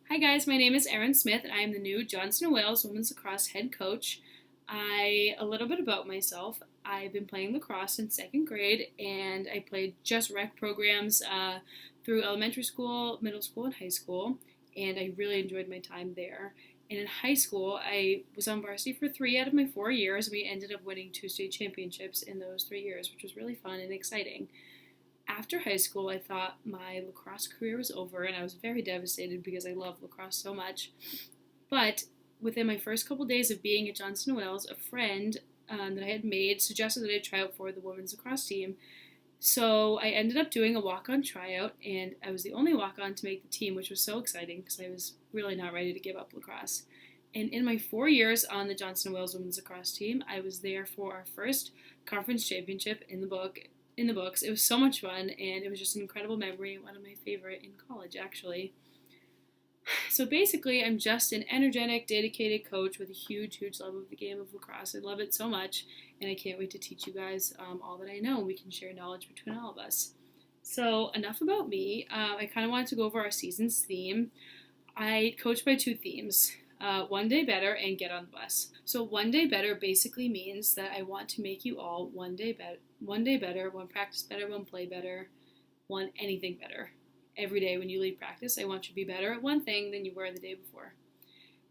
Hi guys, my name is Erin Smith and I am the new Johnson & Wales Women's Lacrosse head coach. A little bit about myself. I've been playing lacrosse since second grade and I played just rec programs through elementary school, middle school, and high school, and I really enjoyed my time there. And in high school, I was on varsity for 3 out of my 4 years. We ended up winning 2 state championships in those 3 years, which was really fun and exciting. After high school, I thought my lacrosse career was over, and I was very devastated because I love lacrosse so much. But within my first couple days of being at Johnson & Wales, a friend that I had made suggested that I try out for the women's lacrosse team. So I ended up doing a walk-on tryout, and I was the only walk-on to make the team, which was so exciting because I was really not ready to give up lacrosse. And in my 4 years on the Johnson & Wales women's lacrosse team, I was there for our first conference championship in the books. It was so much fun, and it was just an incredible memory and one of my favorite in college, actually. So basically, I'm just an energetic, dedicated coach with a huge, huge love of the game of lacrosse. I love it so much, and I can't wait to teach you guys all that I know. We can share knowledge between all of us. So enough about me. I kind of wanted to go over our season's theme. I coach by two themes. One day better and get on the bus. So one day better basically means that I want to make you all one day better, one practice better, one play better, one anything better. Every day when you leave practice, I want you to be better at one thing than you were the day before.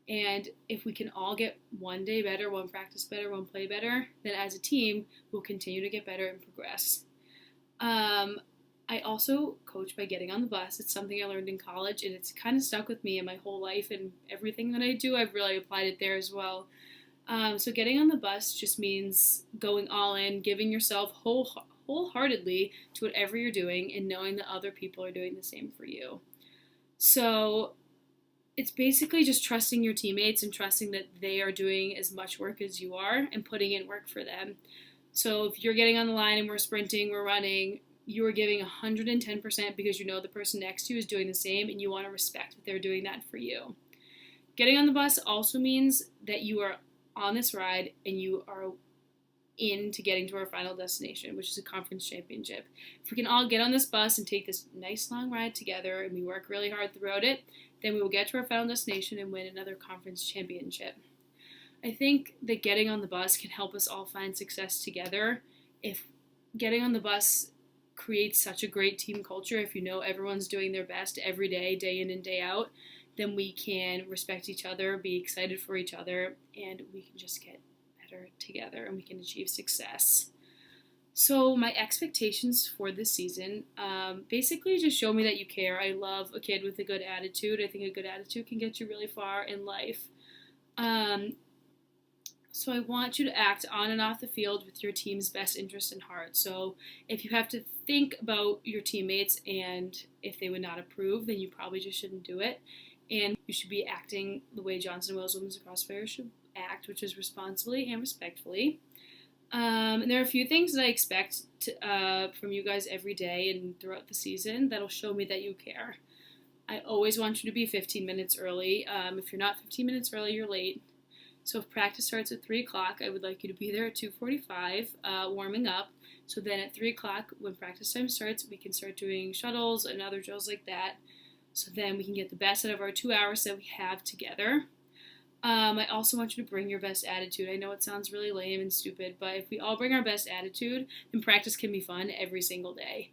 And if we can all get one day better, one practice better, one play better, then as a team, we'll continue to get better and progress. I also coach by getting on the bus. It's something I learned in college, and it's kind of stuck with me in my whole life, and everything that I do, I've really applied it there as well. So getting on the bus just means going all in, giving yourself wholeheartedly to whatever you're doing, and knowing that other people are doing the same for you. So it's basically just trusting your teammates and trusting that they are doing as much work as you are and putting in work for them. So if you're getting on the line and we're sprinting, we're running, you are giving 110% because you know the person next to you is doing the same and you want to respect that they're doing that for you. Getting on the bus also means that you are on this ride and you are into getting to our final destination, which is a conference championship. If we can all get on this bus and take this nice long ride together and we work really hard throughout it, then we will get to our final destination and win another conference championship. I think that getting on the bus can help us all find success together. If getting on the bus creates such a great team culture, if you know everyone's doing their best every day, day in and day out, then we can respect each other, be excited for each other, and we can just get better together and we can achieve success. So my expectations for this season basically just show me that you care. I love a kid with a good attitude. I think a good attitude can get you really far in life. So I want you to act on and off the field with your team's best interest in heart. So if you have to think about your teammates and if they would not approve, then you probably just shouldn't do it. And you should be acting the way Johnson & Wales women's lacrosse players should act, which is responsibly and respectfully. And there are a few things that I expect from you guys every day and throughout the season that'll show me that you care. I always want you to be 15 minutes early. If you're not 15 minutes early, you're late. So if practice starts at 3 o'clock, I would like you to be there at 2:45, warming up. So then at 3 o'clock, when practice time starts, we can start doing shuttles and other drills like that. So then we can get the best out of our 2 hours that we have together. I also want you to bring your best attitude. I know it sounds really lame and stupid, but if we all bring our best attitude, then practice can be fun every single day.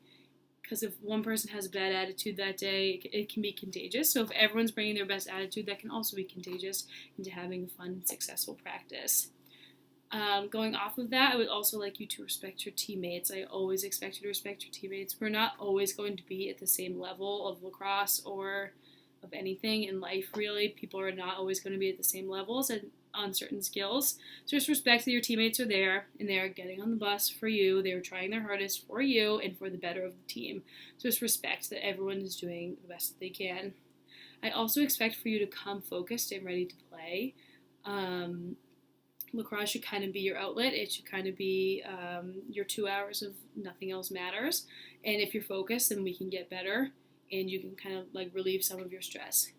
Because if one person has a bad attitude that day, it can be contagious. So if everyone's bringing their best attitude, that can also be contagious into having a fun, successful practice. Going off of that, I would also like you to respect your teammates. I always expect you to respect your teammates. We're not always going to be at the same level of lacrosse or of anything in life, really. People are not always going to be at the same levels on certain skills. So just respect that your teammates are there and they're getting on the bus for you. They're trying their hardest for you and for the better of the team. So just respect that everyone is doing the best that they can. I also expect for you to come focused and ready to play. Lacrosse should kind of be your outlet. It should kind of be your 2 hours of nothing else matters. And if you're focused, then we can get better and you can kind of like relieve some of your stress.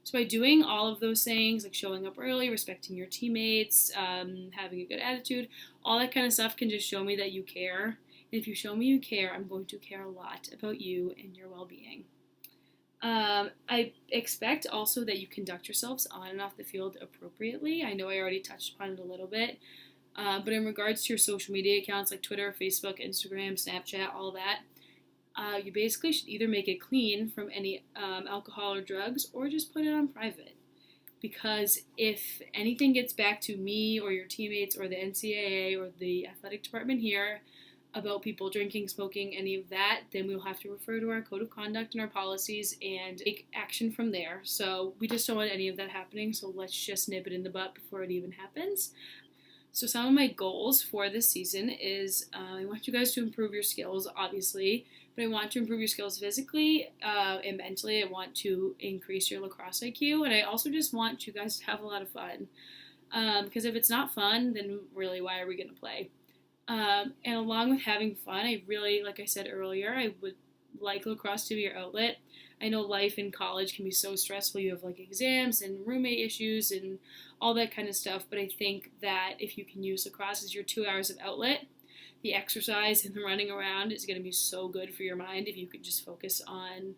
So by doing all of those things, like showing up early, respecting your teammates, having a good attitude, all that kind of stuff can just show me that you care. And if you show me you care, I'm going to care a lot about you and your well-being. I expect also that you conduct yourselves on and off the field appropriately. I know I already touched upon it a little bit, but in regards to your social media accounts like Twitter, Facebook, Instagram, Snapchat, all that, you basically should either make it clean from any alcohol or drugs or just put it on private. Because if anything gets back to me or your teammates or the NCAA or the athletic department here about people drinking, smoking, any of that, then we'll have to refer to our code of conduct and our policies and take action from there. So we just don't want any of that happening, so let's just nip it in the butt before it even happens. So some of my goals for this season is I want you guys to improve your skills, obviously, but I want to improve your skills physically and mentally. I want to increase your lacrosse IQ, and I also just want you guys to have a lot of fun. Because if it's not fun, then really, why are we going to play? And along with having fun, I really, like I said earlier, I would like lacrosse to be your outlet. I know life in college can be so stressful. You have like exams and roommate issues and all that kind of stuff. But I think that if you can use lacrosse as your 2 hours of outlet, the exercise and the running around is going to be so good for your mind if you could just focus on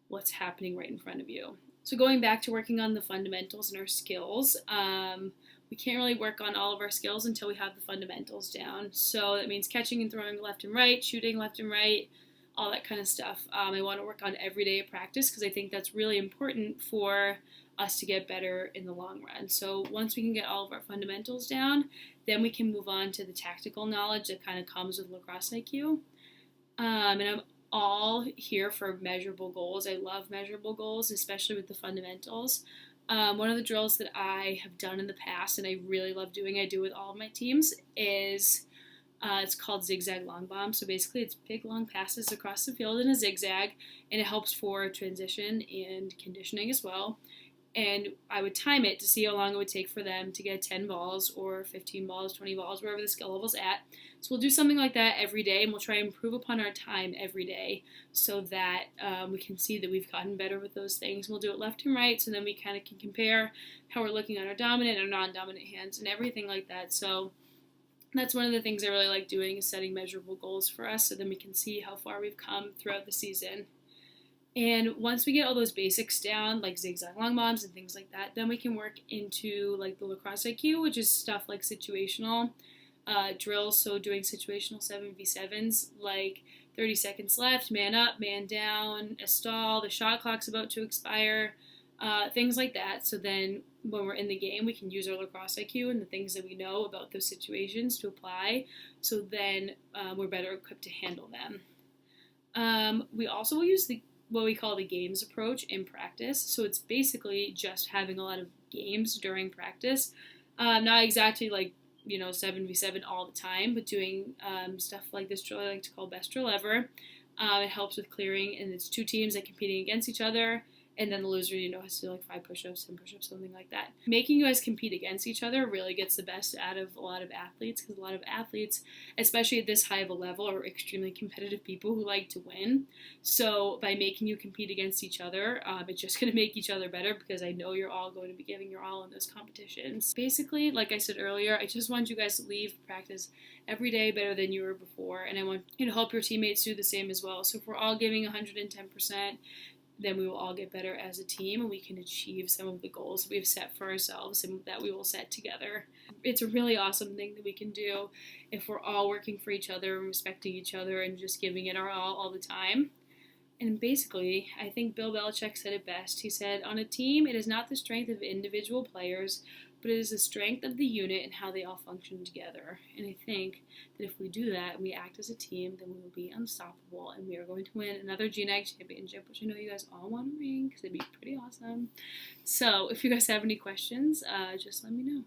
what's happening right in front of you. So going back to working on the fundamentals and our skills, we can't really work on all of our skills until we have the fundamentals down. So that means catching and throwing left and right, shooting left and right, all that kind of stuff. I want to work on every day of practice because I think that's really important for us to get better in the long run. So once we can get all of our fundamentals down, then we can move on to the tactical knowledge that kind of comes with lacrosse IQ. And I'm all here for measurable goals. I love measurable goals, especially with the fundamentals. One of the drills that I have done in the past and I really love doing, I do with all of my teams, is it's called zigzag long bomb. So basically it's big long passes across the field in a zigzag, and it helps for transition and conditioning as well. And I would time it to see how long it would take for them to get 10 balls or 15 balls, 20 balls, wherever the skill level's at. So we'll do something like that every day, and we'll try and improve upon our time every day so that we can see that we've gotten better with those things. We'll do it left and right, so then we kind of can compare how we're looking at our dominant and non-dominant hands and everything like that. So that's one of the things I really like doing, is setting measurable goals for us so then we can see how far we've come throughout the season. And once we get all those basics down, like zigzag long bombs and things like that, then we can work into like the lacrosse IQ, which is stuff like situational drills. So doing situational 7v7s, like 30 seconds left, man up, man down, a stall, the shot clock's about to expire, things like that. So then when we're in the game, we can use our lacrosse IQ and the things that we know about those situations to apply. So then we're better equipped to handle them. We also will use what we call the games approach in practice. So it's basically just having a lot of games during practice. Not exactly like, 7v7 all the time, but doing stuff like this drill I like to call best drill ever. It helps with clearing, and it's two teams that are competing against each other. And then the loser, has to do like 5 push-ups, 10 push-ups, something like that. Making you guys compete against each other really gets the best out of a lot of athletes, because a lot of athletes, especially at this high of a level, are extremely competitive people who like to win. So by making you compete against each other, it's just going to make each other better, because I know you're all going to be giving your all in those competitions. Basically, like I said earlier, I just want you guys to leave practice every day better than you were before, and I want you to help your teammates do the same as well. So if we're all giving 110%, then we will all get better as a team, and we can achieve some of the goals we've set for ourselves and that we will set together. It's a really awesome thing that we can do if we're all working for each other and respecting each other and just giving it our all the time. And basically, I think Bill Belichick said it best. He said, on a team, it is not the strength of individual players, but it is the strength of the unit and how they all function together. And I think that if we do that and we act as a team, then we will be unstoppable, and we are going to win another GNAG championship, which I know you guys all want to ring because it'd be pretty awesome. So if you guys have any questions, just let me know.